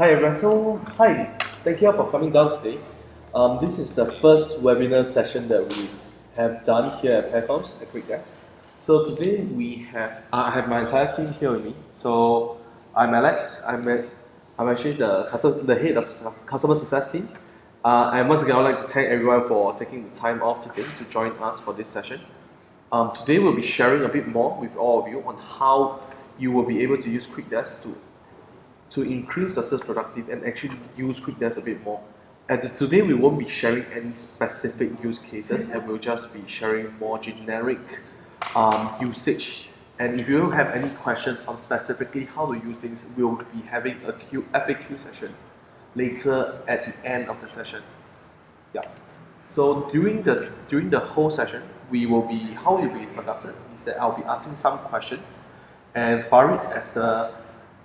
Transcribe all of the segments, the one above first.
Hi everyone, hi, thank you all for coming down today. This is the first webinar session that we have done here at Pearcoms at QuickDesk. So today I have my entire team here with me. So I'm Alex, I'm actually the head of the customer success team. And once again, I would like to thank everyone for taking the time off today to join us for this session. Today we'll be sharing a bit more with all of you on how you will be able to use QuickDesk to increase the sales productivity and actually use QuickDesk a bit more. And today we won't be sharing any specific use cases, and we'll just be sharing more generic usage. And if you have any questions on specifically how to use things, we'll be having a FAQ session later at the end of the session. Yeah. So during the whole session, how it will be conducted is that I'll be asking some questions, and Farid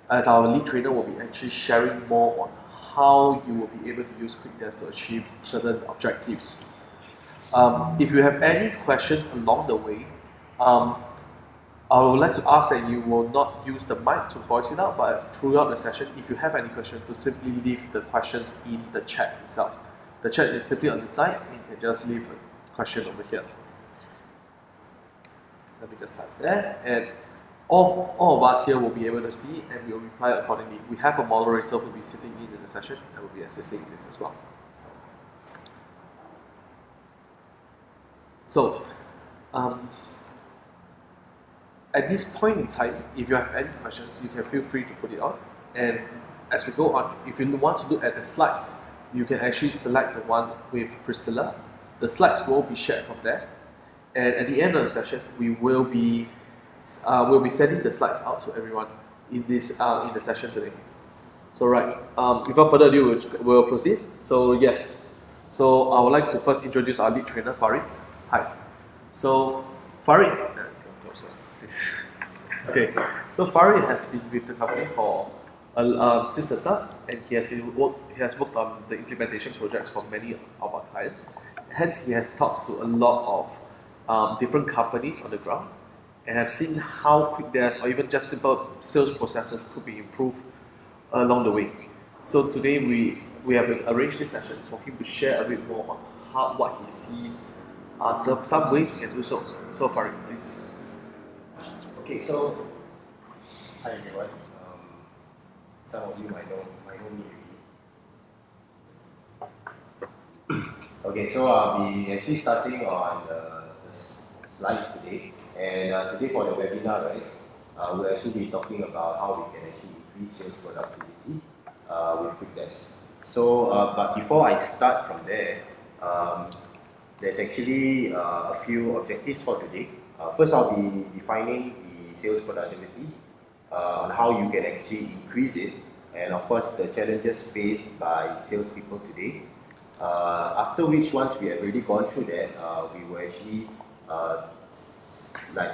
as our lead trainer will be actually sharing more on how you will be able to use QuickDesk to achieve certain objectives. If you have any questions along the way, I would like to ask that you will not use the mic to voice it out, but throughout the session, if you have any questions, to simply leave the questions in the chat itself. The chat is simply on the side, and you can just leave a question over here. Let me just type there, and all of us here will be able to see and we will reply accordingly. We have a moderator who will be sitting in the session and will be assisting in this as well. So, at this point in time, if you have any questions, you can feel free to put it on. And as we go on, if you want to look at the slides, you can actually select the one with Priscilla. The slides will be shared from there. And at the end of the session, we'll be sending the slides out to everyone in the session today. So right, without further ado, we'll proceed. So yes, so I would like to first introduce our lead trainer, Farid. Hi. So Farid, okay. So Farid has been with the company for since the start, and he has worked on the implementation projects for many of our clients. Hence, he has talked to a lot of different companies on the ground, and have seen how QuickDesk or even just simple sales processes could be improved along the way. So today we have arranged this session for him to share a bit more on what he sees, some ways we can do so. So Farid, please. Okay, so hi everyone. Some of you might know me already. Okay, so I'll be actually starting on the slides today, and today for the webinar, right, we'll actually be talking about how we can actually increase sales productivity with QuickDesk. So, but before I start from there, there's actually a few objectives for today. First, I'll be defining the sales productivity on how you can actually increase it, and of course the challenges faced by salespeople today. After which, once we have already gone through that, we will actually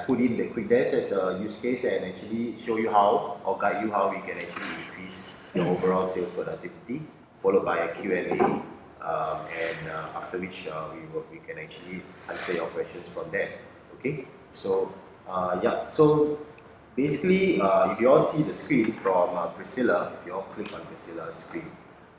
put in the QuickDesk as a use case and actually show you how, or guide you how we can actually increase your overall sales productivity, followed by a Q&A, and after which we can actually answer your questions from there. Okay, so yeah, so basically, if you all see the screen from Priscilla, if you all click on Priscilla's screen,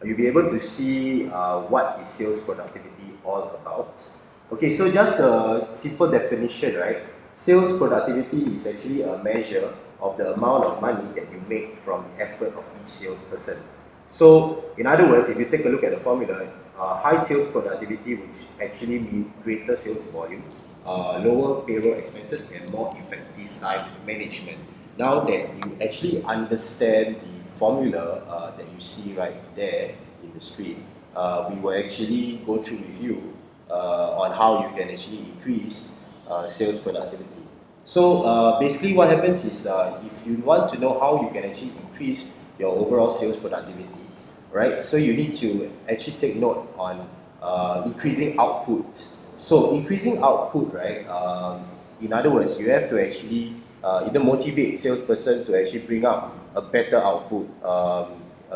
you'll be able to see what is sales productivity all about. Okay, so just a simple definition, right? Sales productivity is actually a measure of the amount of money that you make from the effort of each salesperson. So, in other words, if you take a look at the formula, high sales productivity would actually mean greater sales volume, lower payroll expenses, and more effective time management. Now that you actually understand the formula that you see right there in the screen, we will actually go through with you on how you can actually increase sales productivity. So basically what happens is if you want to know how you can actually increase your overall sales productivity, right? So you need to actually take note on increasing output. So increasing output, right? In other words, you have to actually either motivate salesperson to actually bring up a better output.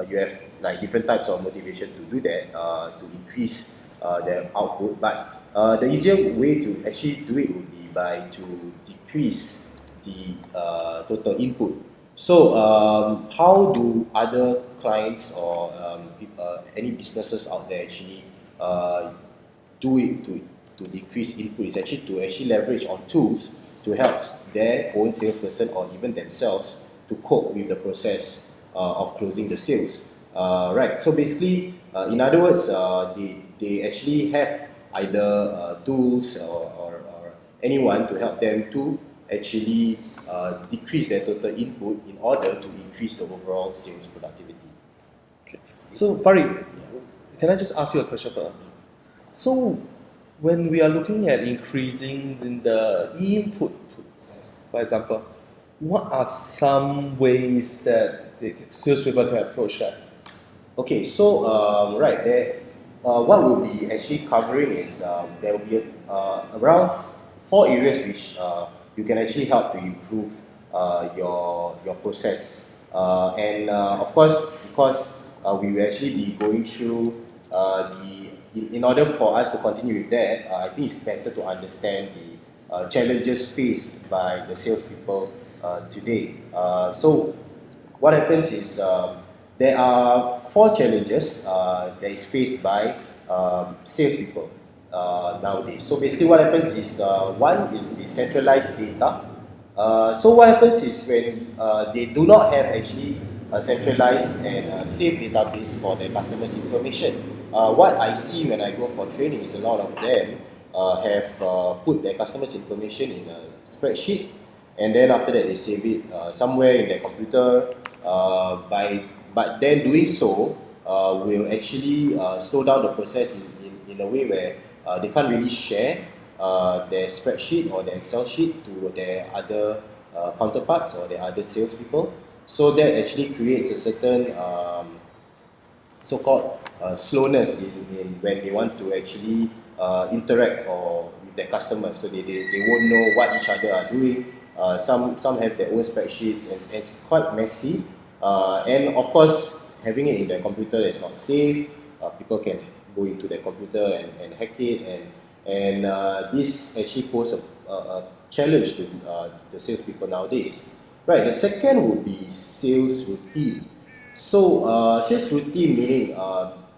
You have like different types of motivation to do that, to increase their output. But the easier way to actually do it would be to decrease the total input. So how do other clients or any businesses out there actually do it to decrease input is actually to leverage on tools to help their own salesperson or even themselves to cope with the process of closing the sales. Right. So basically, in other words, they actually have either tools or anyone to help them to actually decrease their total input in order to increase the overall sales productivity. Okay. So, Farid, can I just ask you a question first? So, when we are looking at increasing in the inputs, for example, what are some ways that the salespeople can approach that? Okay, so right there, what we'll be actually covering is there will be around 4 areas which you can actually help to improve your process, and of course because we will actually be going through in order for us to continue with that, I think it's better to understand the challenges faced by the salespeople today. So what happens is there are 4 challenges that is faced by salespeople nowadays. So basically what happens is one is the centralized data. So what happens is when they do not have actually a centralized and safe database for their customers' information. What I see when I go for training is a lot of them have put their customers' information in a spreadsheet, and then after that they save it somewhere in their computer. But then doing so will actually slow down the process in a way where they can't really share their spreadsheet or their Excel sheet to their other counterparts or their other salespeople. So that actually creates a certain so-called slowness in when they want to actually interact or with their customers. So they won't know what each other are doing. Some have their own spreadsheets, and it's quite messy. And of course, having it in their computer is not safe. People can go into their computer and hack it, and this actually poses a challenge to the salespeople nowadays. Right. The second would be sales routine. So sales routine meaning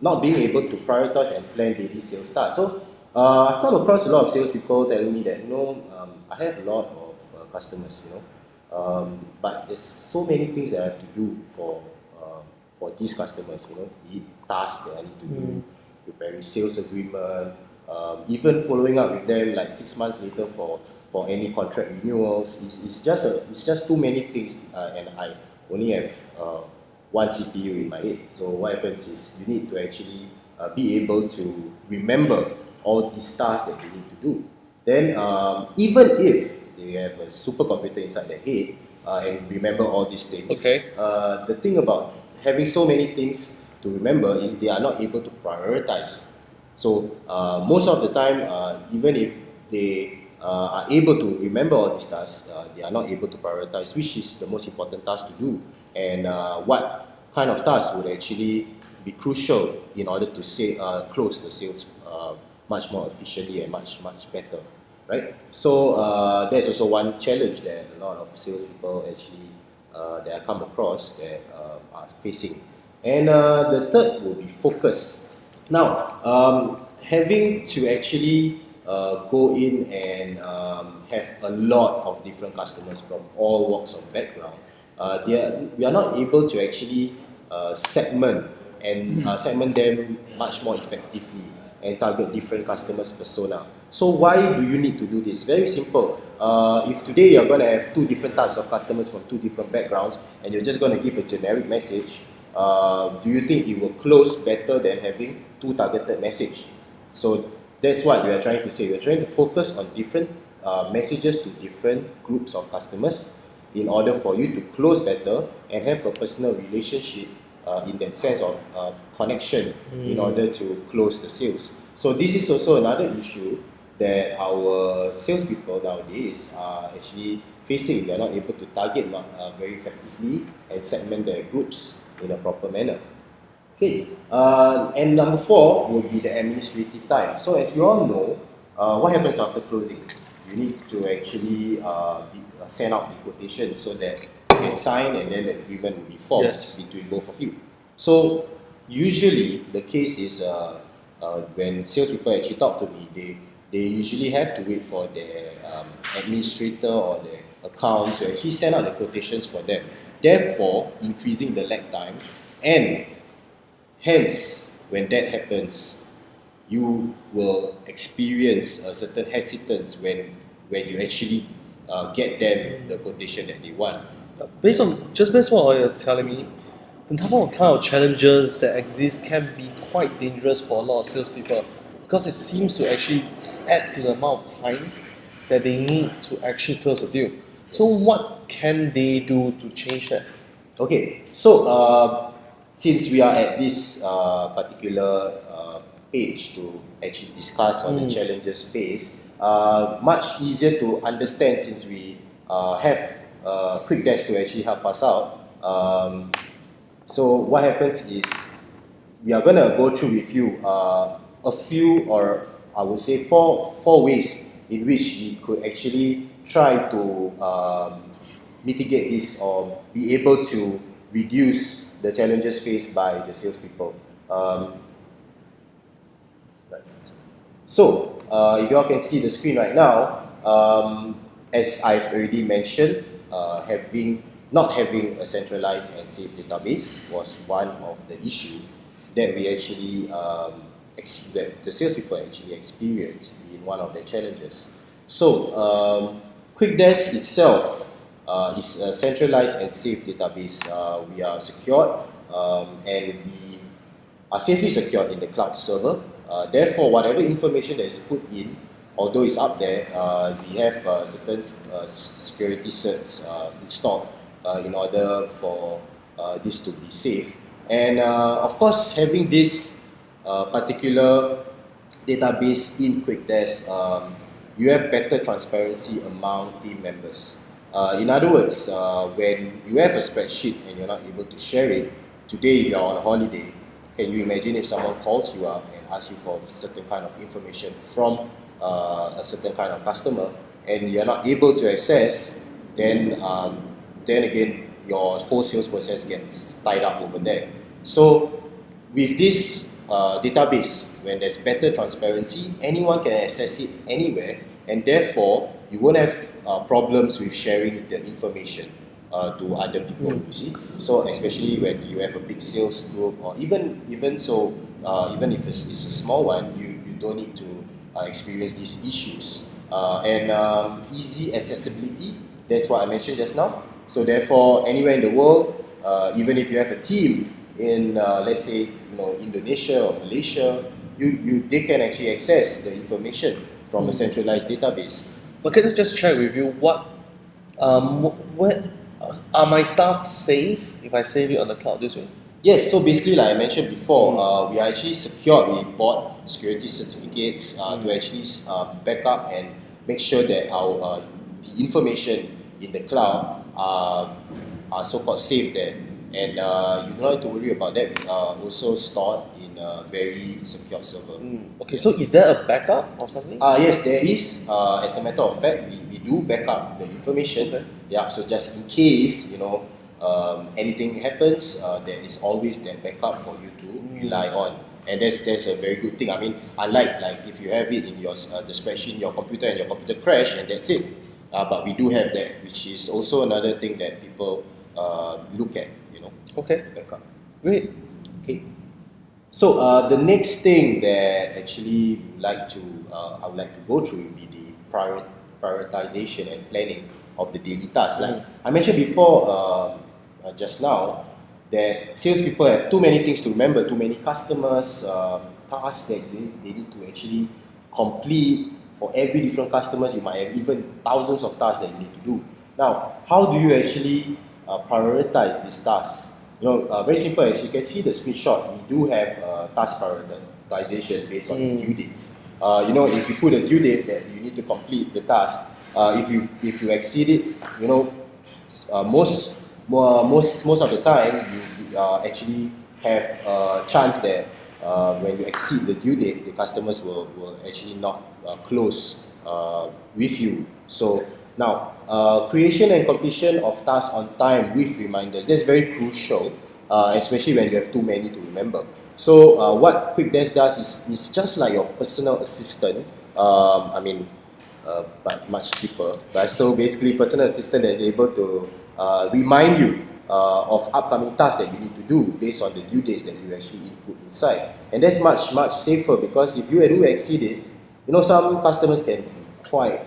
not being able to prioritize and plan daily sales tasks. So I've come across a lot of salespeople telling me that I have a lot of customers, but there's so many things that I have to do for these customers, be it tasks that I need to do, preparing sales agreement, even following up with them like 6 months later for any contract renewals. It's just too many things, and I only have one CPU in my head. So what happens is you need to actually be able to remember all these tasks that you need to do. Then even if they have a supercomputer inside their head and remember all these things, Okay. the thing about having so many things to remember is they are not able to prioritize. So most of the time, even if they are able to remember all these tasks, they are not able to prioritize which is the most important task to do, and what kind of tasks would actually be crucial in order to close the sales much more efficiently and much better, right? So there's also one challenge that a lot of salespeople actually that I come across that are facing, and the third will be focus. Now, having to actually go in and have a lot of different customers from all walks of background, we are not able to actually segment them much more effectively and target different customers' persona. So why do you need to do this? Very simple. If today you're going to have 2 different types of customers from 2 different backgrounds and you're just going to give a generic message, do you think it will close better than having 2 targeted messages? So that's what we are trying to say. We're trying to focus on different messages to different groups of customers in order for you to close better and have a personal relationship in that sense of connection in order to close the sales. So this is also another issue that our salespeople nowadays are actually facing. They are not able to target very effectively and segment their groups in a proper manner. Okay, and number 4 will be the administrative time. So as you all know, what happens after closing? You need to actually send out the quotation so that you can sign and then the agreement will be formed between both of you. So usually the case is when salespeople actually talk to me, they usually have to wait for their administrator or their accounts to actually send out the quotations for them, therefore increasing the lag time, and hence when that happens, you will experience a certain hesitance when you actually get them the quotation that they want. Based on what you're telling me, the type of kind of challenges that exist can be quite dangerous for a lot of salespeople because it seems to actually add to the amount of time that they need to actually close a deal. So what can they do to change that? Okay, so since we are at this particular page to actually discuss on the challenges faced, much easier to understand since we have QuickDesk to actually help us out. So what happens is we are going to go through with you a few, or I would say four ways in which we could actually try to mitigate this or be able to reduce the challenges faced by the salespeople. So, if you all can see the screen right now, as I've already mentioned, not having a centralized and safe database was one of the issues that we actually that the salespeople actually experienced in one of their challenges. So, QuickDesk itself is a centralized and safe database. We are secured and we are safely secured in the cloud server. Therefore, whatever information that is put in, although it's up there, we have certain security certs installed in order for this to be safe. And of course, having this particular database in QuickDesk, you have better transparency among team members. In other words, when you have a spreadsheet and you're not able to share it, today if you're on a holiday, can you imagine if someone calls you up and asks you for a certain kind of information from a certain kind of customer and you're not able to access, then again, your whole sales process gets tied up over there. So with this database, when there's better transparency, anyone can access it anywhere, and therefore you won't have problems with sharing the information to other people. You see, so especially when you have a big sales group, or even if it's a small one, you don't need to experience these issues. And easy accessibility. That's what I mentioned just now. So therefore, anywhere in the world, even if you have a team in, let's say, Indonesia or Malaysia, they can actually access the information from a centralized database. But can I just check with you what are my staff safe if I save it on the cloud this way? Yes, so basically, like I mentioned before, we are actually secured. We bought security certificates to actually back up and make sure that our the information in the cloud are so-called safe there. And you don't have to worry about that. We are also stored in a very secure server. Okay, so is there a backup or something? Yes, there is. As a matter of fact, we do back up the information. Okay. Yeah, so just in case, anything happens, there is always that backup for you to rely on. And that's a very good thing. I mean, unlike like if you have it in your the spreadsheet in your computer and your computer crash and that's it. But we do have that, which is also another thing that people look at. Okay, Backup. great. Okay. So the next thing that actually I would like to go through would be the prioritization and planning of the daily tasks. Like I mentioned before, just now, that salespeople have too many things to remember, too many customers, tasks that they need to actually complete. For every different customers, you might have even thousands of tasks that you need to do. Now, how do you actually prioritize these tasks? Very simple. As you can see the screenshot, we do have task prioritization based on due dates. If you put a due date that you need to complete the task, if you exceed it, most of the time you actually have a chance that when you exceed the due date, the customers will actually not close with you. So now, creation and completion of tasks on time with reminders, that's very crucial especially when you have too many to remember. So what QuickDesk does is just like your personal assistant. But much cheaper. But so basically, personal assistant is able to remind you of upcoming tasks that you need to do based on the due dates that you actually input inside. And that's much safer, because if you do exceed it, some customers can be quite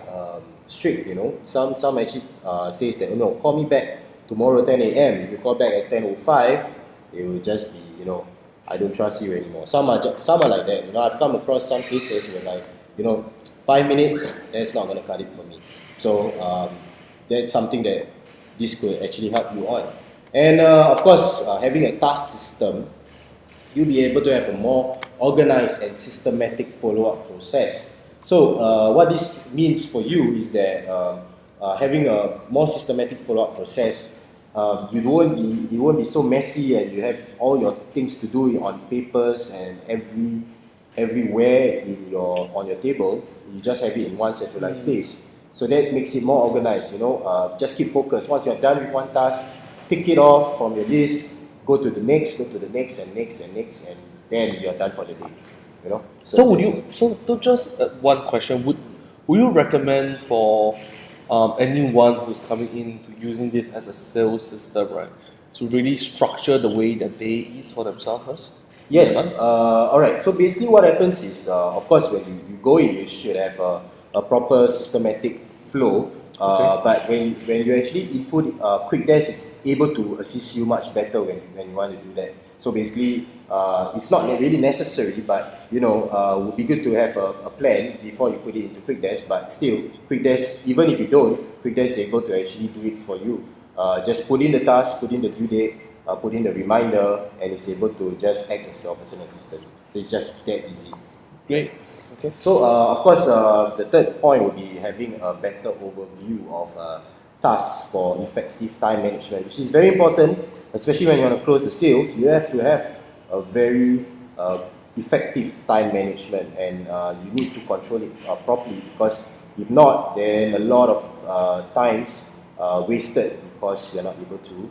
strict. Some actually says that, call me back tomorrow 10 a.m. If you call back at 10:05, it will just be, I don't trust you anymore. Some are like that. I've come across some cases where, like, 5 minutes, that's not going to cut it for me. So that's something that this could actually help you on. And of course, having a task system, you'll be able to have a more organized and systematic follow-up process. So what this means for you is that having a more systematic follow-up process, it won't be so messy, and you have all your things to do on papers and everywhere on your table. You just have it in one centralized space. So that makes it more organized. Just keep focused. Once you're done with one task, tick it off from your list, go to the next, and next, and then you're done for the day. So just one question, would you recommend for anyone who's coming in to using this as a sales system, right, to really structure the way that day is for themselves first? Yes. Alright. So basically, what happens is, of course, when you go in, you should have a proper systematic flow. But when you actually input, QuickDesk is able to assist you much better when you want to do that. So basically, it's not really necessary, but it would be good to have a plan before you put it into QuickDesk. But still, QuickDesk, even if you don't, QuickDesk is able to actually do it for you. Just put in the task, put in the due date, put in the reminder, and it's able to just act as your personal assistant. It's just that easy. Great. Okay. So, of course, the third point would be having a better overview of tasks for effective time management, which is very important, especially when you want to close the sales. You have to have a very effective time management, and you need to control it properly, because if not, then a lot of times wasted because you're not able to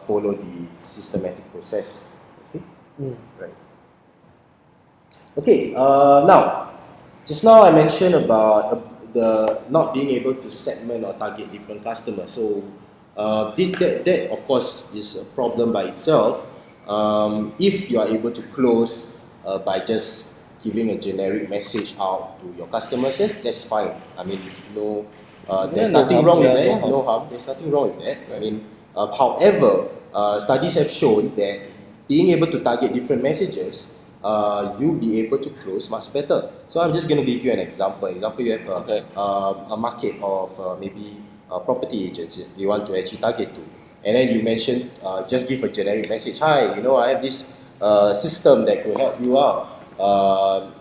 follow the systematic process. Okay? Right. Okay, just now I mentioned about the not being able to segment or target different customers. So that of course is a problem by itself. If you are able to close by just giving a generic message out to your customers, that's fine. I mean, there's nothing wrong with that. No harm. There's nothing wrong with that. I mean, however, studies have shown that being able to target different messages, you'll be able to close much better. So I'm just going to give you an example. You have a market of maybe property agents you want to actually target to, and then you mention, just give a generic message. Hi, I have this system that could help you out,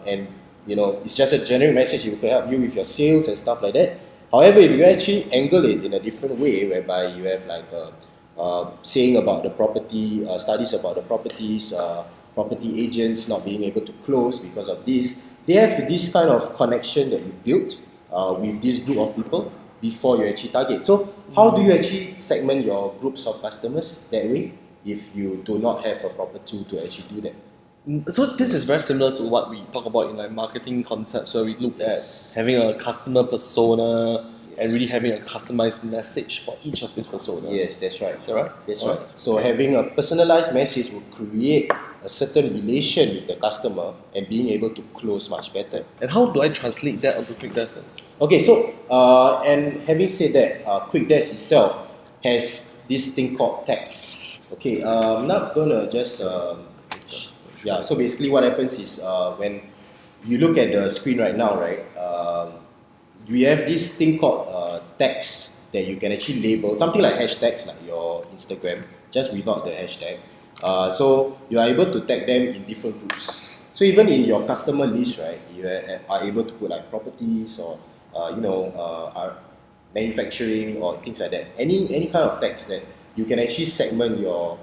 and it's just a generic message. It could help you with your sales and stuff like that. However, if you actually angle it in a different way, whereby you have like saying about the property, studies about the properties, property agents not being able to close because of this, they have this kind of connection that you built with this group of people before you actually target. So how do you actually segment your groups of customers that way if you do not have a proper tool to actually do that? So this is very similar to what we talk about in like marketing concepts, where we look at having a customer persona and really having a customized message for each of these personas. Yes, that's right. Is that right? That's right. So having a personalized message will create a certain relation with the customer and being able to close much better. And how do I translate that onto QuickDesk then? Okay, so and having said that, QuickDesk itself has this thing called text. Okay, I'm not gonna just so basically what happens is when you look at the screen right now, right, we have this thing called text that you can actually label, something like hashtags, like your Instagram, just without the hashtag. So you are able to tag them in different groups. So even in your customer list, right, you are able to put like properties or manufacturing or things like that. Any kind of text that you can actually segment your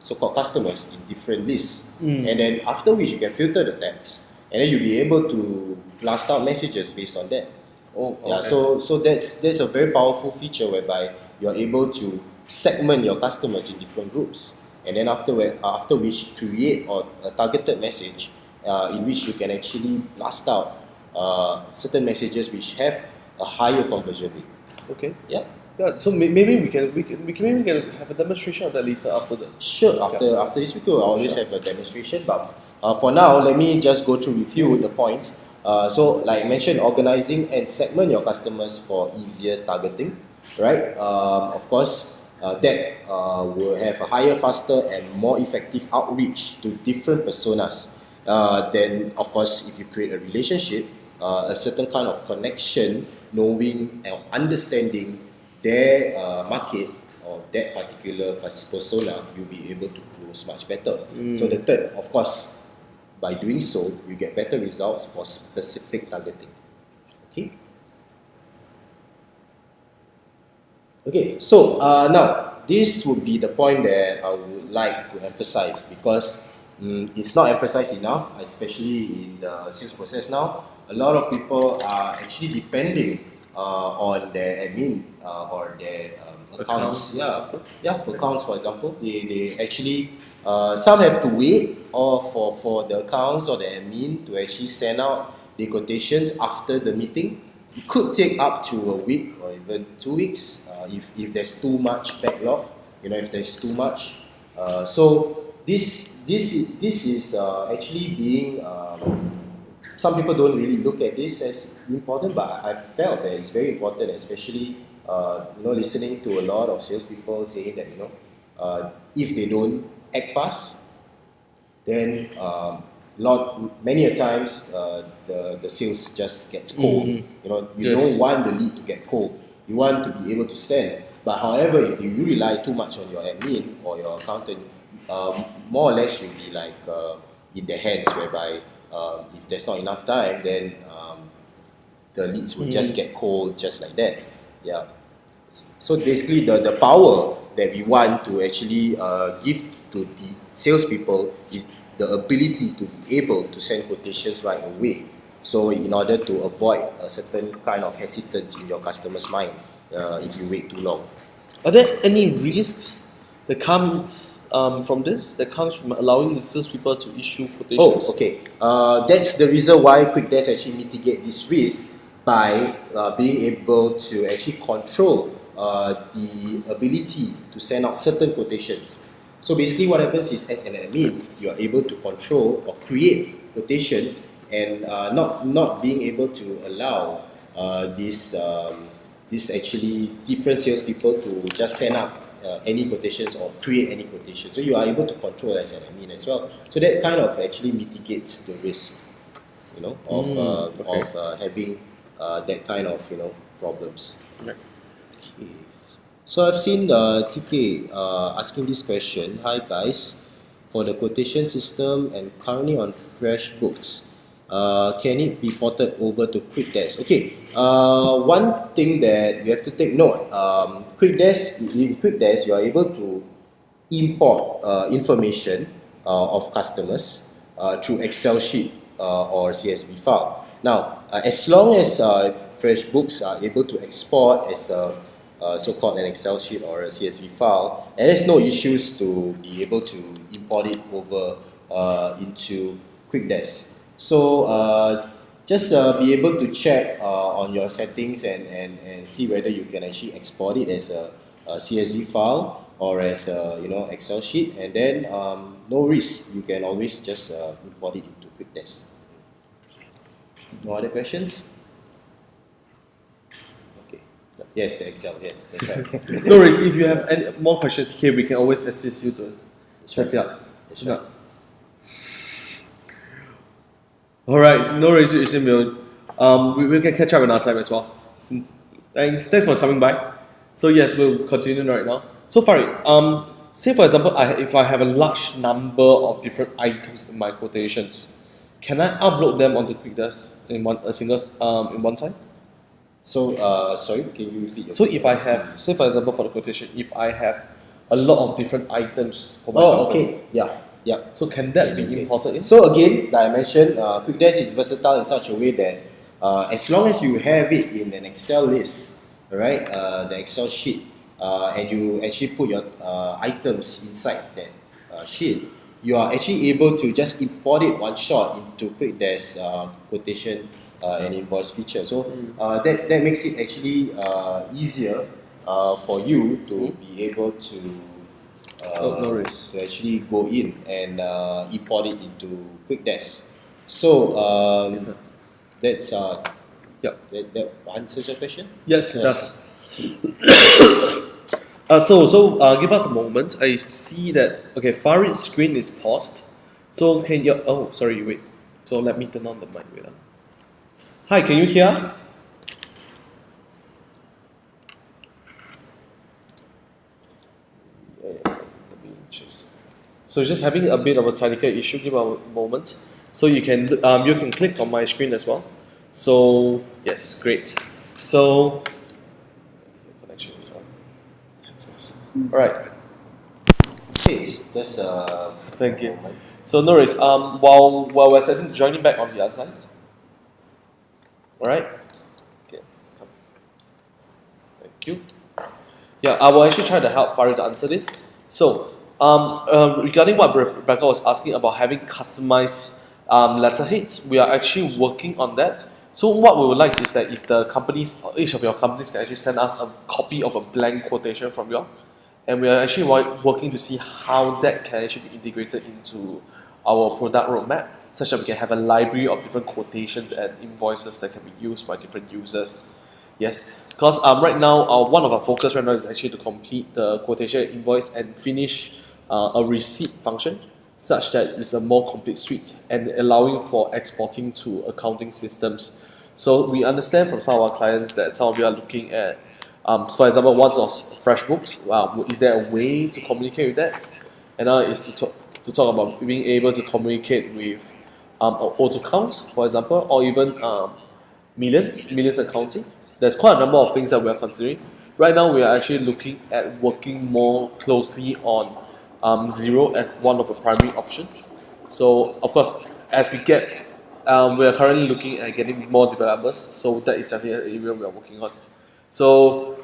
so-called customers in different lists, and then after which you can filter the text, and then you'll be able to blast out messages based on that. Yeah, so that's a very powerful feature whereby you're able to segment your customers in different groups, and then after which create a targeted message in which you can actually blast out certain messages which have a higher conversion rate. Okay. Yeah. Yeah. So maybe we can have a demonstration of that later after the. Sure. After this week, we'll always have a demonstration. But for now, let me just go through with you the points. So, like I mentioned, organizing and segment your customers for easier targeting, right? Of course, that will have a higher, faster, and more effective outreach to different personas. Then, of course, if you create a relationship, a certain kind of connection, knowing and understanding their market or that particular persona, you'll be able to close much better. So the third, of course, by doing so, you get better results for specific targeting. Okay. Okay. So now this would be the point that I would like to emphasize, because it's not emphasized enough, especially in the sales process now. A lot of people are actually depending on their admin or their accounts. For accounts, for example, they actually some have to wait for the accounts or the admin to actually send out the quotations after the meeting. It could take up to a week or even 2 weeks if there's too much backlog. If there's too much. So this is actually being. Some people don't really look at this as important, but I felt that it's very important, especially listening to a lot of salespeople saying that if they don't act fast, then many a times the sales just gets cold. You don't want the lead to get cold. You want to be able to send. But however, if you rely too much on your admin or your accountant, more or less you'll be like in their hands, whereby if there's not enough time, then the leads will just get cold, just like that. Yeah. So basically, the power that we want to actually give to the salespeople is the ability to be able to send quotations right away. So in order to avoid a certain kind of hesitance in your customer's mind, if you wait too long. Are there any risks that comes from this? That comes from allowing the salespeople to issue quotations? Oh, okay. That's the reason why QuickDesk actually mitigate this risk by being able to actually control the ability to send out certain quotations. So basically what happens is, as an admin, you are able to control or create quotations and not being able to allow this actually different salespeople to just send up any quotations or create any quotations. So you are able to control as an admin as well. So that kind of actually mitigates the risk, of having that kind of problems. Right. Okay. So I've seen TK asking this question. Hi guys, for the quotation system and currently on FreshBooks, can it be ported over to QuickDesk? Okay. One thing that you have to take note. In QuickDesk, you are able to import information of customers through Excel sheet or CSV file. Now, as long as FreshBooks are able to export as a so-called an Excel sheet or a CSV file, and there's no issues to be able to import it over into QuickDesk. So just be able to check on your settings and see whether you can actually export it as a CSV file or as a Excel sheet, and then no risk, you can always just import it into QuickDesk. No other questions? Okay. Yes, the Excel. Yes, that's right. No worries. If you have any more questions, TK, we can always assist you to set it up. That's right. All right. No worries, Ismail. We can catch up another time as well. Thanks for coming by. So yes, we'll continue right now. So Farid, say for example, if I have a large number of different items in my quotations, can I upload them onto QuickDesk in one time? So sorry, can you repeat? So if I have, say for example, for the quotation, if I have a lot of different items for my company, okay, yeah. So can that be imported in? So again, like I mentioned, QuickDesk is versatile in such a way that as long as you have it in an Excel list, the Excel sheet, and you actually put your items inside that sheet, you are actually able to just import it one shot into QuickDesk quotation and invoice feature. So that makes it actually easier for you to be able to no worries. to actually go in and import it into QuickDesk. So that's that answers your question. Yes, it Yeah. does. Give us a moment. I see that okay, Farid's screen is paused. So can you? Oh, sorry, wait. So let me turn on the mic. Wait. Hi, can you hear us? Yeah, let me just. So just having a bit of a technical issue. Give a moment. So you can click on my screen as well. So yes, great. So connection as well. All right. Okay, just Thank you. So no worries. While we're setting, joining back on the other side. All right. Okay. Come. Thank you. Yeah, I will actually try to help Farid to answer this. So, regarding what Rebecca was asking about having customized letterheads, we are actually working on that. So, what we would like is that if the companies, each of your companies can actually send us a copy of a blank quotation from you, and we are actually working to see how that can actually be integrated into our product roadmap, such that we can have a library of different quotations and invoices that can be used by different users. Yes, because right now, one of our focus right now is actually to complete the quotation invoice and finish a receipt function, such that it's a more complete suite and allowing for exporting to accounting systems. So we understand from some of our clients that some of you are looking at, for example, ones of FreshBooks. Is there a way to communicate with that? And is to talk about being able to communicate with AutoCount, for example, or even millions accounting. There's quite a number of things that we are considering. Right now, we are actually looking at working more closely on Zero as one of the primary options. So, of course, as we get, we are currently looking at getting more developers. So that is definitely an area we are working on. So,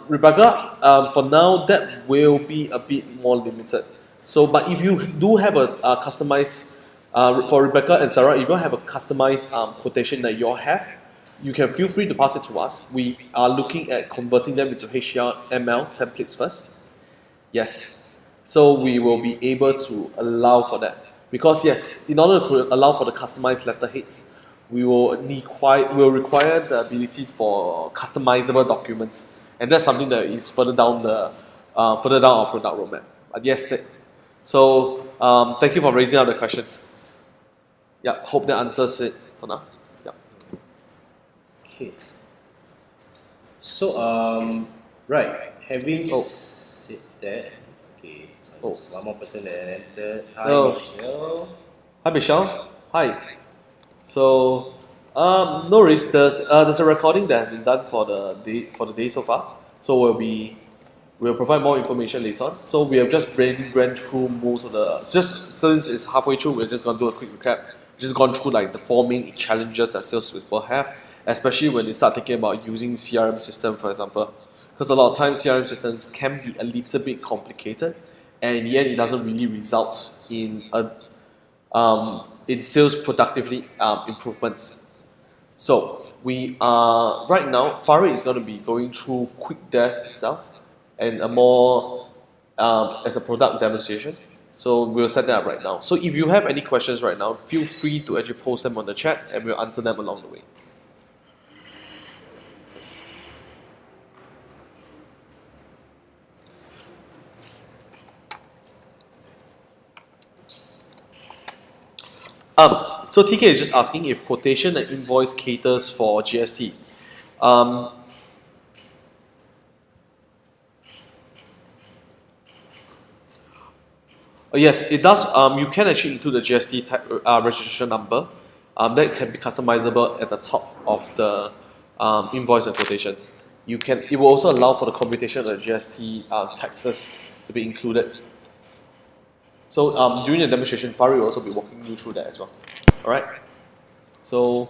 Rebecca, for now, that will be a bit more limited. So, but if you do have a customized, for Rebecca and Sarah, if you have a customized quotation that you all have, you can feel free to pass it to us. We are looking at converting them into HTML templates first. Yes. So we will be able to allow for that. Because yes, in order to allow for the customized letterheads, we will require the ability for customizable documents. And that's something that is further down our product roadmap. But yes, so thank you for raising up the questions. Yeah, hope that answers it for now. Yeah. Okay. So right, having said that, okay, there's one more person that entered. Hi, Michelle. Hi, Michelle. Hi. So, no worries. There's a recording that has been done for the day so far. So we'll provide more information later on. So we have just ran through most of just since it's halfway through, we're just gonna do a quick recap. Just gone through like the 4 main challenges that salespeople have, especially when they start thinking about using CRM system, for example. Because a lot of times CRM systems can be a little bit complicated, and in the end, it doesn't really result in in sales productivity improvements. So we are right now. Farid is going to be going through QuickDesk itself and a more as a product demonstration. So we'll set that up right now. So if you have any questions right now, feel free to actually post them on the chat, and we'll answer them along the way. So TK is just asking if quotation and invoice caters for GST. Yes, it does. You can actually include the GST type, registration number. That can be customizable at the top of the invoice and quotations. It will also allow for the computation of the GST taxes to be included. So during the demonstration, Farid will also be walking you through that as well. All right. So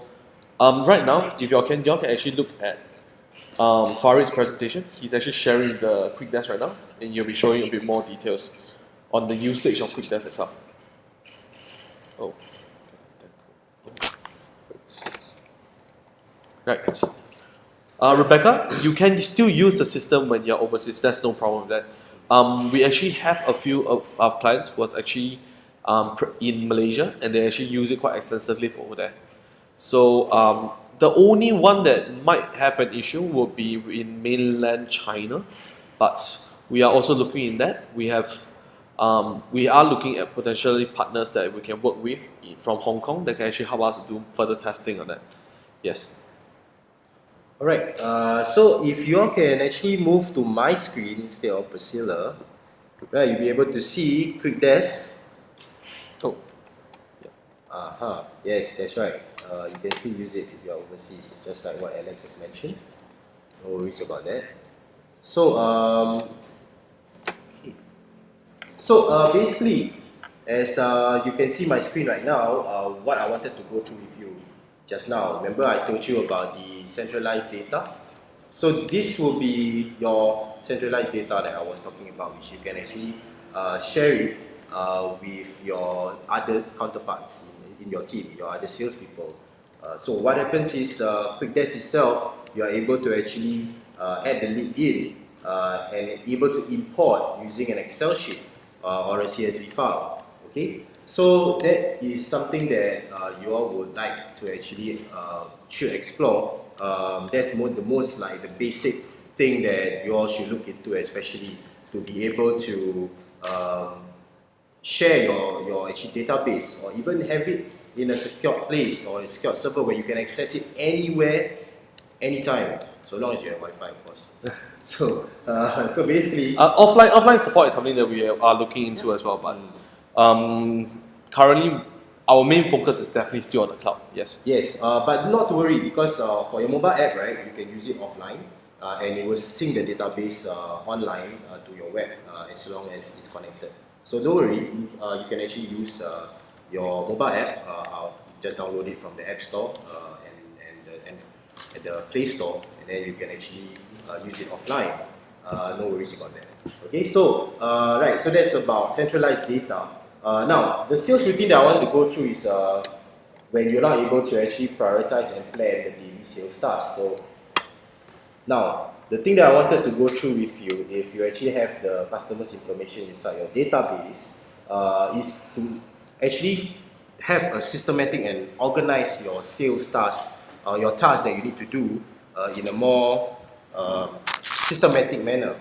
right now, if y'all can actually look at Farid's presentation. He's actually sharing the QuickDesk right now, and he'll be showing a bit more details on the usage of QuickDesk itself. Oh. Right. Rebecca, you can still use the system when you're overseas. There's no problem with that. We actually have a few of our clients who was actually in Malaysia, and they actually use it quite extensively over there. So the only one that might have an issue would be in mainland China, but we are also looking in that. We are looking at potentially partners that we can work with from Hong Kong that can actually help us do further testing on that. Yes. Alright, so if you all can actually move to my screen instead of Priscilla, right, you'll be able to see QuickDesk. Oh. Yes, that's right. You can still use it if you're overseas, just like what Alex has mentioned. No worries about that. So, basically, as you can see my screen right now, what I wanted to go through with you just now. Remember I told you about the centralized data? So this will be your centralized data that I was talking about, which you can actually share it with your other counterparts in your team, your other salespeople. So what happens is QuickDesk itself, you are able to actually add the lead in and able to import using an Excel sheet or a CSV file. Okay, so that is something that you all would like to actually should explore. That's the most like the basic thing that you all should look into, especially to be able to share your actually database, or even have it in a secure place or a secure server where you can access it anywhere, anytime, so long as you have Wi-Fi, of course. So basically, offline support is something that we are looking into as well, but currently our main focus is definitely still on the cloud. Yes. Yes, but not to worry, because for your mobile app, right, you can use it offline, and it will sync the database online to your web as long as it's connected. So don't worry, you can actually use your mobile app. Just download it from the App Store and the Play Store, and then you can actually use it offline. No worries about that. Okay, so right, so that's about centralized data. Now, the sales routine that I want to go through is when you're not able to actually prioritize and plan the daily sales tasks. So now, the thing that I wanted to go through with you, if you actually have the customer's information inside your database, is to actually have a systematic and organize your sales tasks, your tasks that you need to do in a more systematic manner.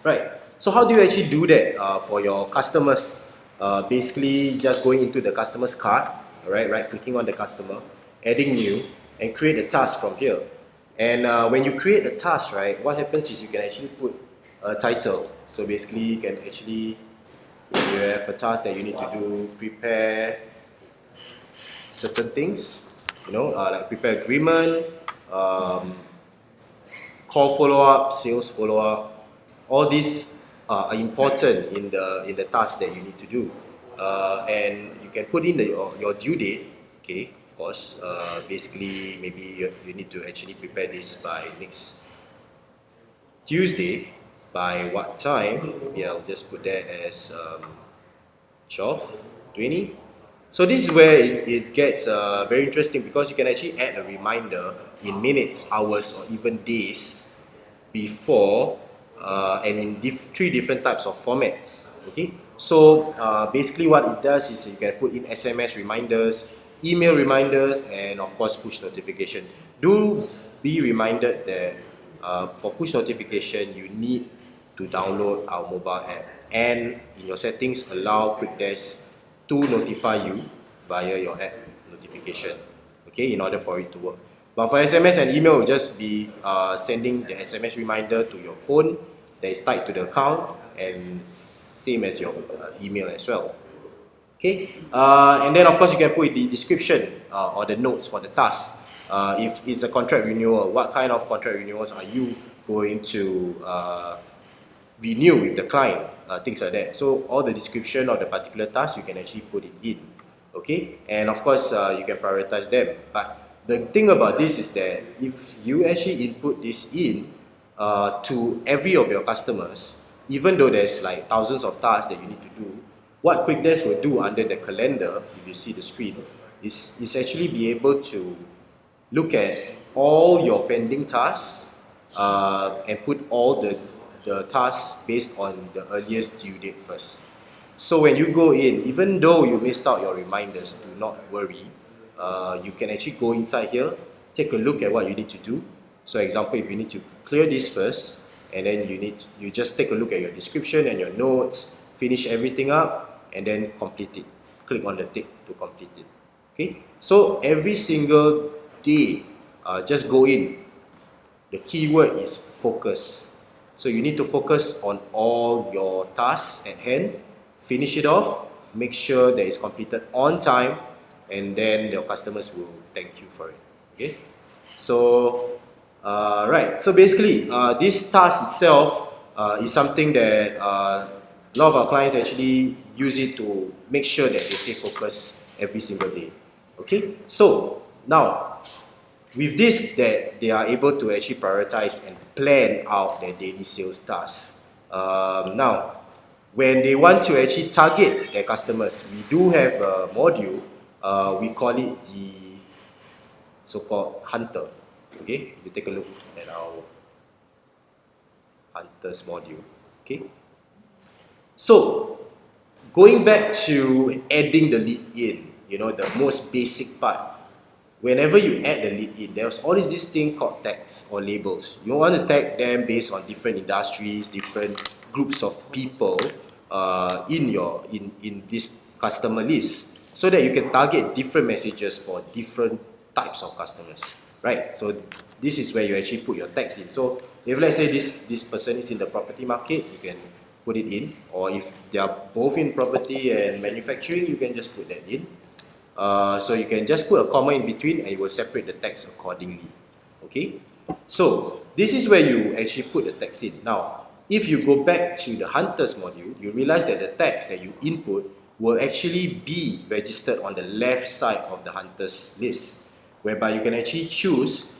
Right. So how do you actually do that for your customers? Basically, just going into the customer's card, right, clicking on the customer, adding new, and create a task from here. And when you create a task, right, what happens is you can actually put a title. So basically, you can actually, if you have a task that you need to do, prepare certain things, like prepare agreement, call follow-up, sales follow-up. All these are important in the task that you need to do, and you can put in your due date. Okay, of course. Basically, maybe you need to actually prepare this by next Tuesday. By what time? Maybe I'll just put that as 12:20. So this is where it gets very interesting, because you can actually add a reminder in minutes, hours, or even days before, and in 3 different types of formats. Okay, so basically what it does is you can put in SMS reminders, email reminders, and of course push notification. Do be reminded that for push notification you need to download our mobile app, and in your settings allow QuickDesk to notify you via your app notification, okay, in order for it to work. But for SMS and email, it will just be sending the SMS reminder to your phone that is tied to the account, and same as your email as well. Okay, and then of course you can put the description or the notes for the task. If it's a contract renewal, what kind of contract renewals are you going to renew with the client, things like that. So all the description of the particular task, you can actually put it in, okay? And of course, you can prioritize them. But the thing about this is that if you actually input this in to every of your customers, even though there's like thousands of tasks that you need to do, what QuickDesk will do under the calendar, if you see the screen, is actually be able to look at all your pending tasks and put all the tasks based on the earliest due date first. So when you go in, even though you missed out your reminders, do not worry. You can actually go inside here, take a look at what you need to do. So example, if you need to clear this first, and then you just take a look at your description and your notes, finish everything up, and then complete it. Click on the tick to complete it. Okay. So every single day, just go in. The keyword is focus. So you need to focus on all your tasks at hand, finish it off, make sure that it's completed on time, and then your customers will thank you for it. Okay. So right. So basically, this task itself is something that a lot of our clients actually use it to make sure that they stay focused every single day. Okay. So now, with this, that they are able to actually prioritize and plan out their daily sales tasks. Now, when they want to actually target their customers, we do have a module. We call it the so-called hunter. Okay, you take a look at our hunters module. Okay, so going back to adding the lead in, the most basic part. Whenever you add the lead in, there's always this thing called tags or labels. You want to tag them based on different industries, different groups of people in this customer list, so that you can target different messages for different types of customers, right? So this is where you actually put your tags in. So if let's say this person is in the property market, you can put it in, or if they are both in property and manufacturing, you can just put that in. So you can just put a comma in between and it will separate the text accordingly. Okay, so this is where you actually put the text in. Now, if you go back to the hunters module, you realize that the text that you input will actually be registered on the left side of the hunters list, whereby you can actually choose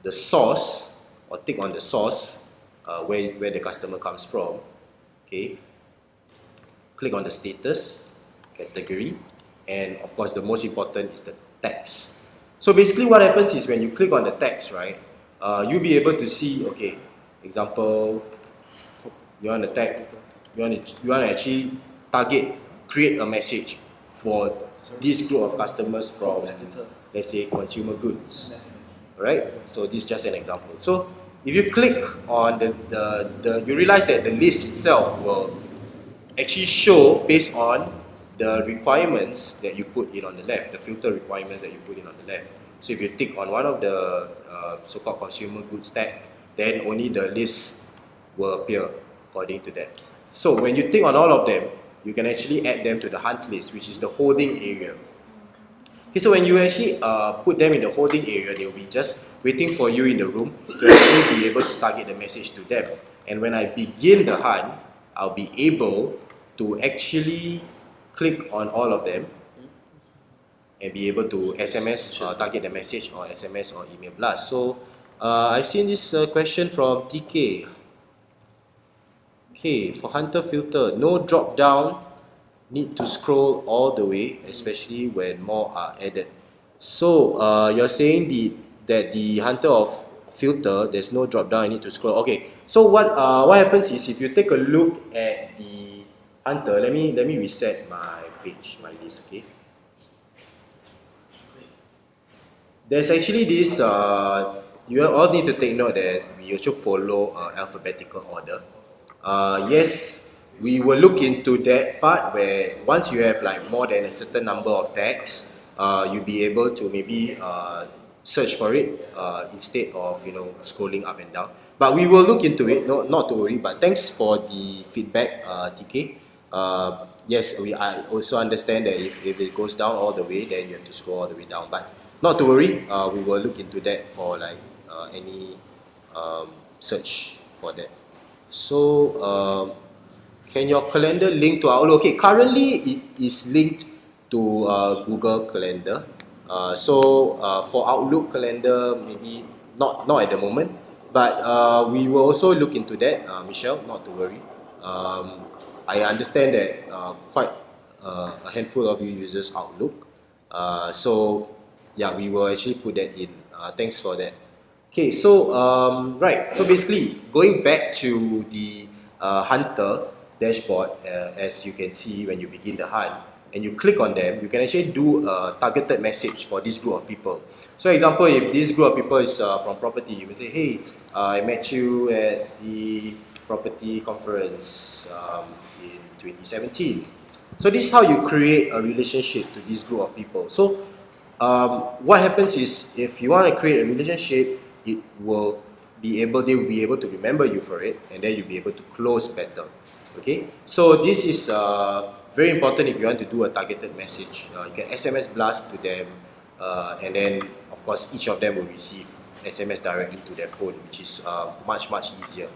the source or tick on the source where the customer comes from. Okay, click on the status category, and of course the most important is the text. So basically what happens is when you click on the text, right, you'll be able to see, okay, example, you want to actually create a message for this group of customers from, let's say, consumer goods. Alright, so this is just an example. So if you click on you realize that the list itself will actually show based on the requirements that you put in on the left, the filter requirements that you put in on the left. So if you tick on one of the so-called consumer goods tag, then only the list will appear according to that. So when you tick on all of them, you can actually add them to the hunt list, which is the holding area. Okay, so when you actually put them in the holding area, they will be just waiting for you in the room to actually be able to target the message to them. And when I begin the hunt, I'll be able to actually click on all of them and be able to SMS target the message or SMS or email blast. So I've seen this question from TK. Okay, for hunter filter, no drop down, need to scroll all the way, especially when more are added. So you're saying that the hunter of filter, there's no drop down, I need to scroll. Okay, so what happens is if you take a look at the hunter, let me reset my page, my list. Okay, there's actually this you all need to take note that we also follow alphabetical order. Yes, we will look into that part where once you have like more than a certain number of tags, you'll be able to maybe search for it instead of scrolling up and down. But we will look into it, not to worry. But thanks for the feedback, TK. Yes, I also understand that if it goes down all the way, then you have to scroll all the way down. But not to worry, we will look into that for like any search for that. So can your calendar link to Outlook? Okay, currently it is linked to Google Calendar. So for Outlook Calendar, maybe not at the moment. But we will also look into that, Michelle, not to worry. I understand that quite a handful of you uses Outlook. So yeah, we will actually put that in. Thanks for that. Okay, so right, so basically going back to the Hunter dashboard, as you can see when you begin the hunt, and you click on them, you can actually do a targeted message for this group of people. So example, if this group of people is from property, you will say, hey, I met you at the property conference in 2017. So this is how you create a relationship to this group of people. So what happens is, if you want to create a relationship, they will be able to remember you for it, and then you'll be able to close better. Okay, so this is very important if you want to do a targeted message. You can SMS blast to them, and then of course each of them will receive SMS directly to their phone, which is much easier.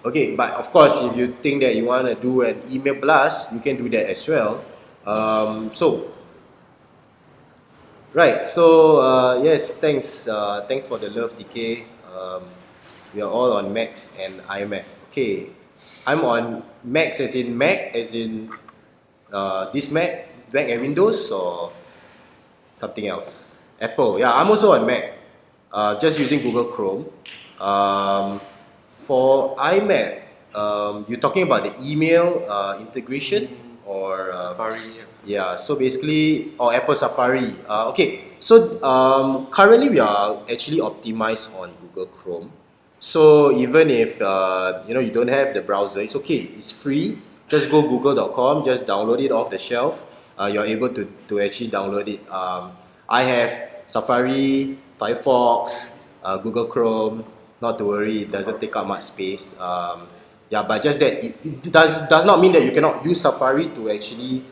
Okay, but of course if you think that you want to do an email blast, you can do that as well. Right, so yes, thanks for the love, TK. We are all on Macs and iMac. Okay, I'm on Macs as in Mac, as in this Mac and Windows, or something else. Apple, yeah, I'm also on Mac, just using Google Chrome. For iMac, you're talking about the email integration, or Safari. yeah, so basically, or Apple Safari. Okay, so currently we are actually optimized on Google Chrome. So even if you don't have the browser, it's okay. It's free. Just go google.com, just download it off the shelf. You're able to actually download it. I have Safari, Firefox, Google Chrome. Not to worry, it doesn't take up much space. Yeah, but just that it does not mean that you cannot use Safari to actually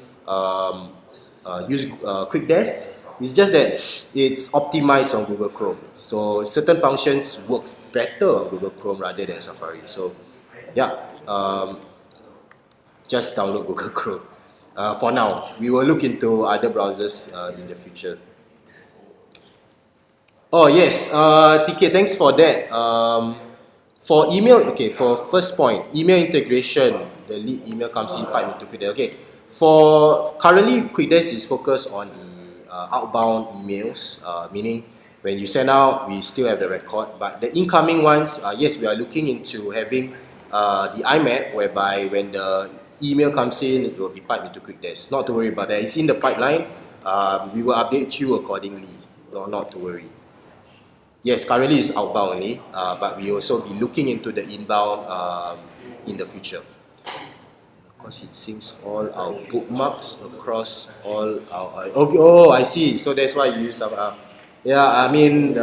use QuickDesk. It's just that it's optimized on Google Chrome. So certain functions works better on Google Chrome rather than Safari. So yeah, just download Google Chrome. For now, we will look into other browsers in the future. Oh yes, TK, thanks for that. For email, okay, for first point, email integration, the lead email comes in pipe into QuickDesk. Okay, for currently QuickDesk is focused on the outbound emails, meaning when you send out, we still have the record, but the incoming ones, yes, we are looking into having the IMAP, whereby when the email comes in, it will be piped into QuickDesk. Not to worry about that, it's in the pipeline. We will update you accordingly, not to worry. Yes, currently it's outbound only, but we also be looking into the inbound in the future. Because it syncs all our bookmarks across all our. Oh, I see. So that's why you use Safari. Yeah, I mean,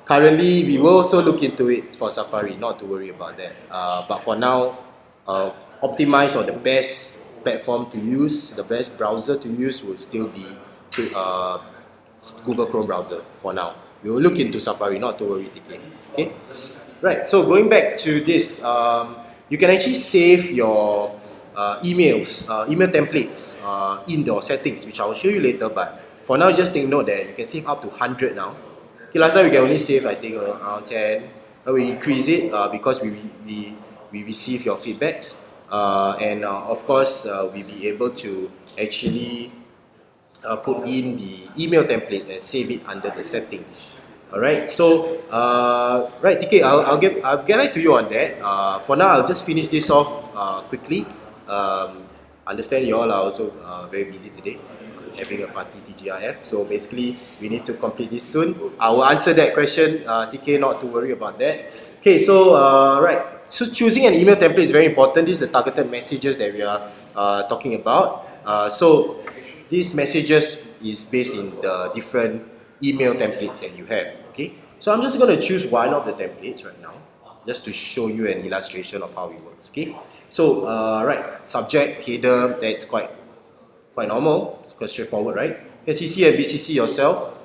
currently we will also look into it for Safari. Not to worry about that. But for now, optimize, or the best platform to use, the best browser to use will still be Google Chrome browser for now. We will look into Safari, not to worry, TK. Okay? Right, so going back to this, you can actually save your emails, email templates in your settings, which I will show you later, but for now, just take note that you can save up to 100 now. Okay, last time we can only save, I think, around 10. Now we increase it because we receive your feedbacks. And of course, we'll be able to actually put in the email templates and save it under the settings. Alright, so right, TK, I'll get back to you on that. For now, I'll just finish this off quickly. Understand you all are also very busy today, having a party TGIF. So basically, we need to complete this soon. I will answer that question, TK, not to worry about that. Okay, so right, so choosing an email template is very important. This is the targeted messages that we are talking about. So these messages is based in the different email templates that you have. Okay, so I'm just going to choose one of the templates right now, just to show you an illustration of how it works. Okay, so right, subject, header, that's quite normal, quite straightforward, right? CC and BCC yourself,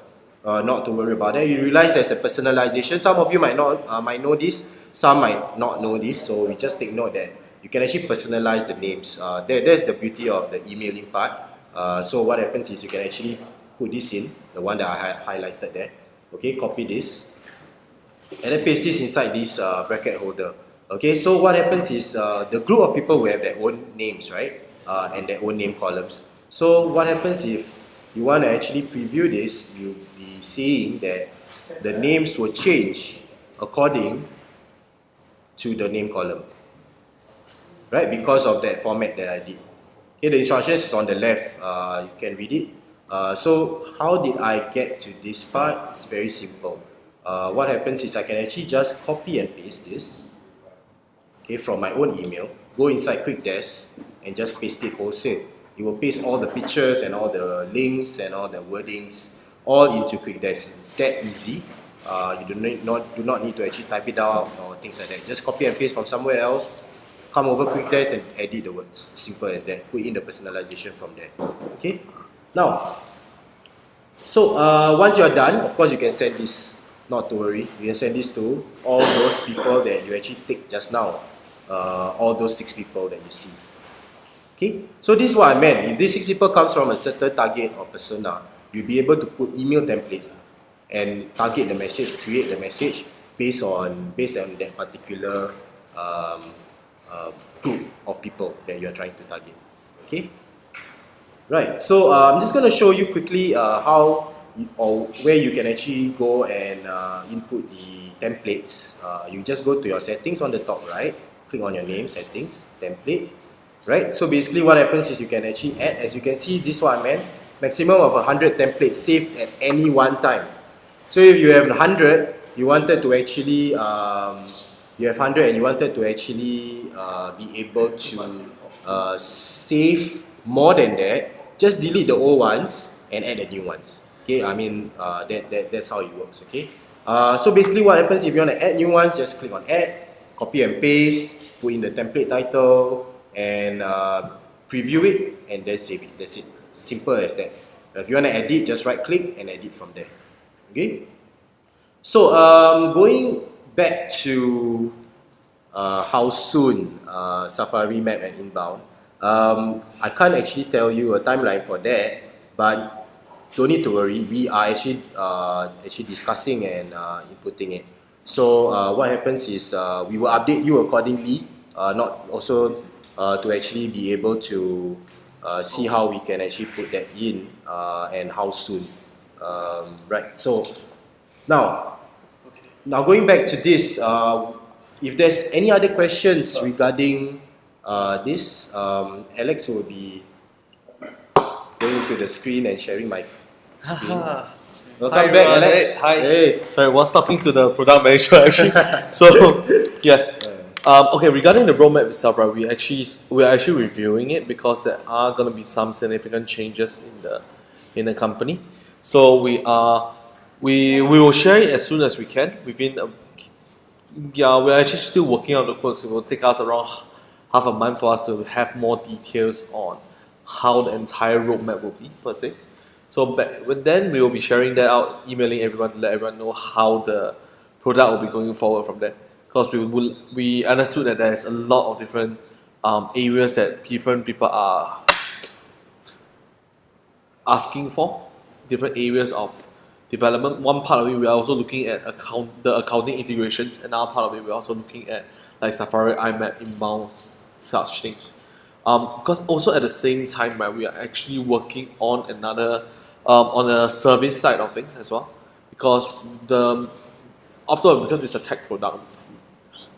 not to worry about that. You realize there's a personalization. Some of you might know this, some might not know this. So we just take note that you can actually personalize the names. That's the beauty of the emailing part. So what happens is you can actually put this in, the one that I highlighted there. Okay, copy this. and then paste this inside this bracket holder. Okay, so what happens is the group of people will have their own names, right? And their own name columns. So what happens if you want to actually preview this, you'll be seeing that the names will change according to the name column, right? Because of that format that I did. Okay, the instructions is on the left, you can read it. So how did I get to this part? It's very simple. What happens is I can actually just copy and paste this, okay, from my own email, go inside QuickDesk and just paste it wholesale. It will paste all the pictures and all the links and all the wordings all into QuickDesk. That easy. You do not need to actually type it out or things like that. Just copy and paste from somewhere else, come over QuickDesk and edit the words. Simple as that. Put in the personalization from there. Okay. Now, so once you are done, of course you can send this. Not to worry. You can send this to all those people that you actually ticked just now. All those 6 people that you see. Okay. So this is what I meant. If these 6 people comes from a certain target or persona, you'll be able to put email templates and target the message, create the message based on that particular group of people that you are trying to target. Okay. Right. So I'm just going to show you quickly how or where you can actually go and input the templates. You just go to your settings on the top right, click on your name, settings, template. Right. So basically, what happens is you can actually add. As you can see, this one I meant maximum of 100 templates saved at any one time. So if you have 100, you wanted to actually you have 100 and you wanted to actually be able to save more than that, just delete the old ones and add the new ones. Okay, I mean that's how it works. Okay, so basically what happens if you want to add new ones, just click on add, copy and paste, put in the template title and preview it and then save it. That's it. Simple as that. If you want to edit, just right click and edit from there. Okay. So going back to how soon Safari Map and Inbound. I can't actually tell you a timeline for that, but don't need to worry. We are actually discussing and inputting it. So what happens is we will update you accordingly. Not also to actually be able to see how we can actually put that in and how soon. Right. So now going back to this. If there's any other questions regarding this, Alex will be going to the screen and sharing my screen. Welcome back, Alex. Hi. Hey. Sorry, I was talking to the product manager actually. So yes. Okay, regarding the roadmap itself, right? We are actually reviewing it because there are going to be some significant changes in the company. So we will share it as soon as we can within. We're actually still working on the quirks. It will take us around half a month for us to have more details on how the entire roadmap will be per se. So then we will be sharing that out, emailing everyone to let everyone know how the product will be going forward from there. Because we understood that there's a lot of different areas that different people are asking for, different areas of development. One part of it we are also looking at the accounting integrations. Another part of it we're also looking at like Safari, IMAP, Inbound, such things. Because also at the same time, right, we are actually working on another on the service side of things as well. Because because it's a tech product,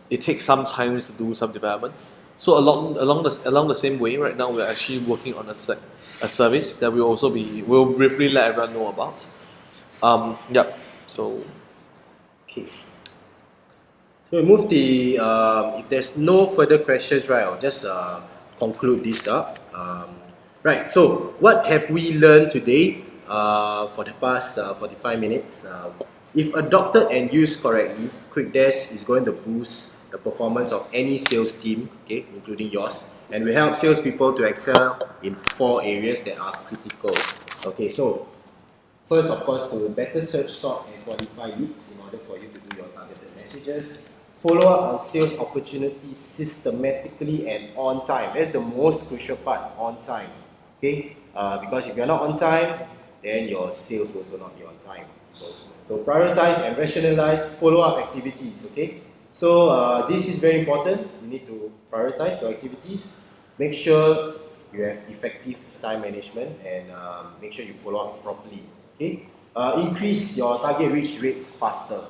it takes some time to do some development. So along the same way, right now we're actually working on a service that we'll briefly let everyone know about. So okay. So we move the if there's no further questions, right, I'll just conclude this up. Right. So what have we learned today for the past 45 minutes? If adopted and used correctly, QuickDesk is going to boost the performance of any sales team, okay, including yours, and will help salespeople to excel in 4 areas that are critical. Okay, so first, of course, to better search, sort, and qualify leads in order for you to do your targeted messages. Follow up on sales opportunities systematically and on time. That's the most crucial part, on time. Okay, because if you're not on time, then your sales will also not be on time. So prioritize and rationalize follow-up activities, okay? So this is very important. You need to prioritize your activities. Make sure you have effective time management and make sure you follow up properly, okay? Increase your target reach rates faster.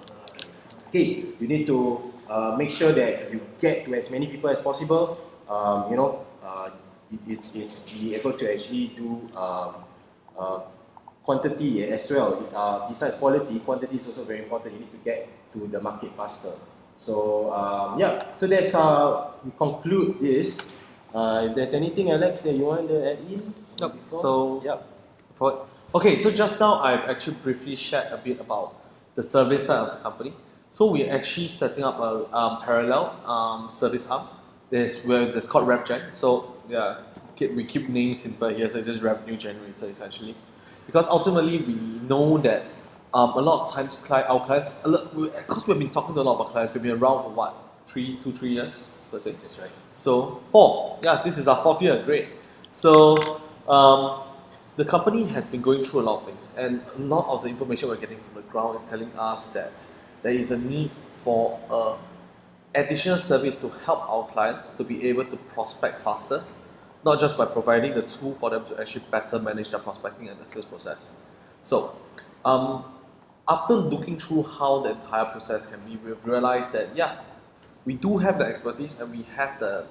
Okay, you need to make sure that you get to as many people as possible. It's be able to actually do quantity as well. Besides quality, quantity is also very important. You need to get to the market faster. So yeah, so that's how we conclude this. If there's anything, Alex, that you want to add in? Yep. before? So Yep. okay, so just now I've actually briefly shared a bit about the service side of the company. So we're actually setting up a parallel service arm. There's called RevGen. So yeah, we keep names simple here. So it's just revenue generator essentially, because ultimately we know that a lot of times our clients, because we've been talking to a lot of our clients, we've been around for what 3 years per se. That's right. So 4, yeah, this is our 4th year, great. So the company has been going through a lot of things, and a lot of the information we're getting from the ground is telling us that there is a need for additional service to help our clients to be able to prospect faster, not just by providing the tool for them to actually better manage their prospecting and the sales process. So after looking through how the entire process can be, we've realized that yeah, we do have the expertise and we have the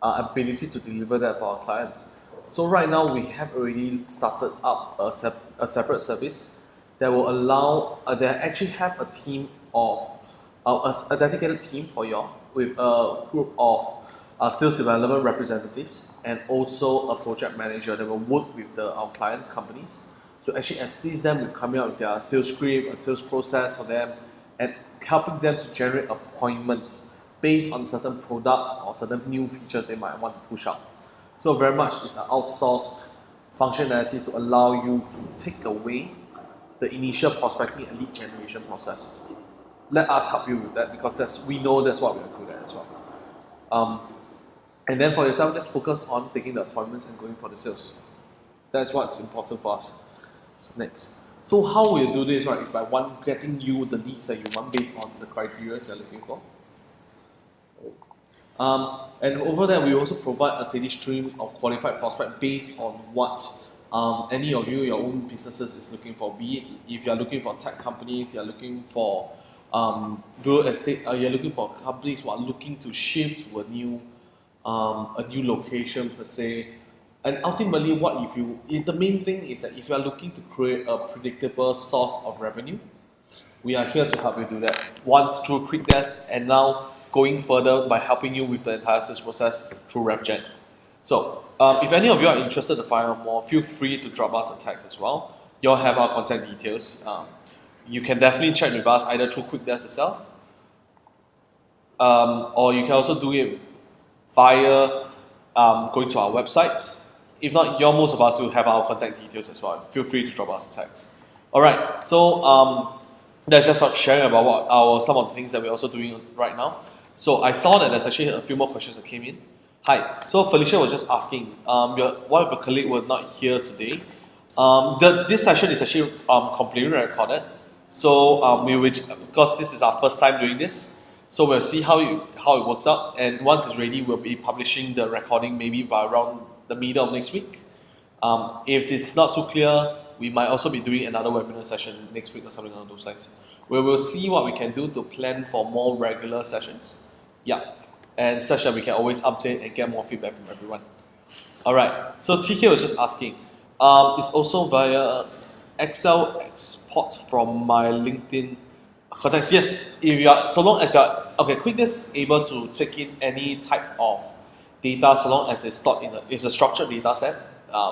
ability to deliver that for our clients. So right now we have already started up a separate service that will allow, they actually have a team of, a dedicated team for you with a group of sales development representatives and also a project manager that will work with our clients' companies to actually assist them with coming up with their sales script, a sales process for them, and helping them to generate appointments based on certain products or certain new features they might want to push out. So very much it's an outsourced functionality to allow you to take away the initial prospecting and lead generation process. Let us help you with that because we know that's what we're good at as well. And then for yourself, just focus on taking the appointments and going for the sales. That's what's important for us. So next. So how we do this, right, is by getting you the leads that you want based on the criteria you're looking for. And over there, we also provide a steady stream of qualified prospect based on what any of your own businesses is looking for. Be it if you're looking for tech companies, you're looking for real estate, you're looking for companies who are looking to shift to a new location per se. And ultimately, the main thing is that if you are looking to create a predictable source of revenue, we are here to help you do that. Once through QuickDesk, and now going further by helping you with the entire sales process through RevGen. So, if any of you are interested to find out more, feel free to drop us a text as well. You'll have our contact details. You can definitely chat with us either through QuickDesk itself, or you can also do it via going to our website. If not, most of us will have our contact details as well. Feel free to drop us a text. Alright, so that's just sharing about some of the things that we're also doing right now. So I saw that there's actually a few more questions that came in. Hi, so Felicia was just asking, one of your colleagues was not here today. This session is actually completely recorded. So because this is our first time doing this, so we'll see how it works out. And once it's ready, we'll be publishing the recording maybe by around the middle of next week. If it's not too clear, we might also be doing another webinar session next week or something along those lines. We will see what we can do to plan for more regular sessions. Yeah, and such that we can always update and get more feedback from everyone. Alright, so TK was just asking, it's also via Excel export from my LinkedIn contacts. Yes, so long as QuickDesk is able to take in any type of data so long as it's stored it's a structured data set,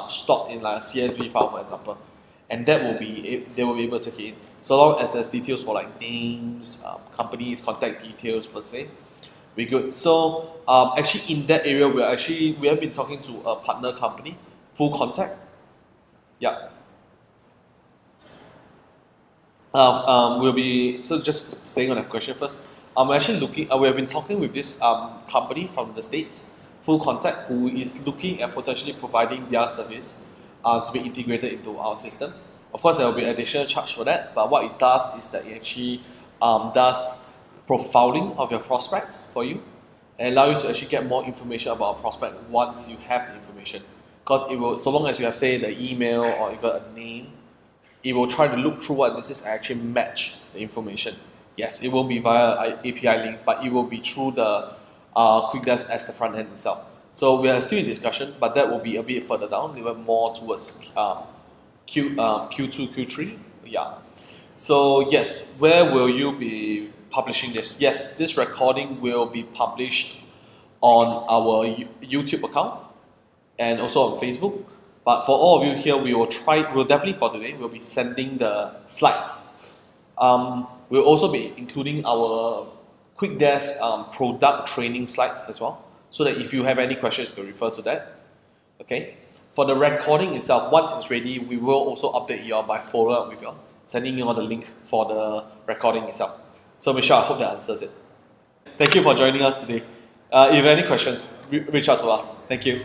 stored in like a CSV file, for example, and they will be able to take it in. So long as there's details for like names, companies, contact details per se, we're good. So actually in that area, we have been talking to a partner company, Full Contact. Yeah. So just staying on that question first. I'm actually looking. We have been talking with this company from the States, Full Contact, who is looking at potentially providing their service to be integrated into our system. Of course, there will be additional charge for that, but what it does is that it actually does profiling of your prospects for you and allow you to actually get more information about a prospect once you have the information. Because it will, so long as you have, say, the email or even a name, it will try to look through what this is and actually match the information. Yes, it will be via API link, but it will be through the QuickDesk as the front end itself. So we are still in discussion, but that will be a bit further down, even more towards Q2, Q3. Yeah. So yes, where will you be publishing this? Yes, this recording will be published on our YouTube account and also on Facebook. But for all of you here, we'll definitely for today, we'll be sending the slides. We'll also be including our QuickDesk product training slides as well, so that if you have any questions, you can refer to that. Okay. For the recording itself, once it's ready, we will also update you all by follow up with you all, sending you all the link for the recording itself. So Michelle, I hope that answers it. Thank you for joining us today. If you have any questions, reach out to us. Thank you.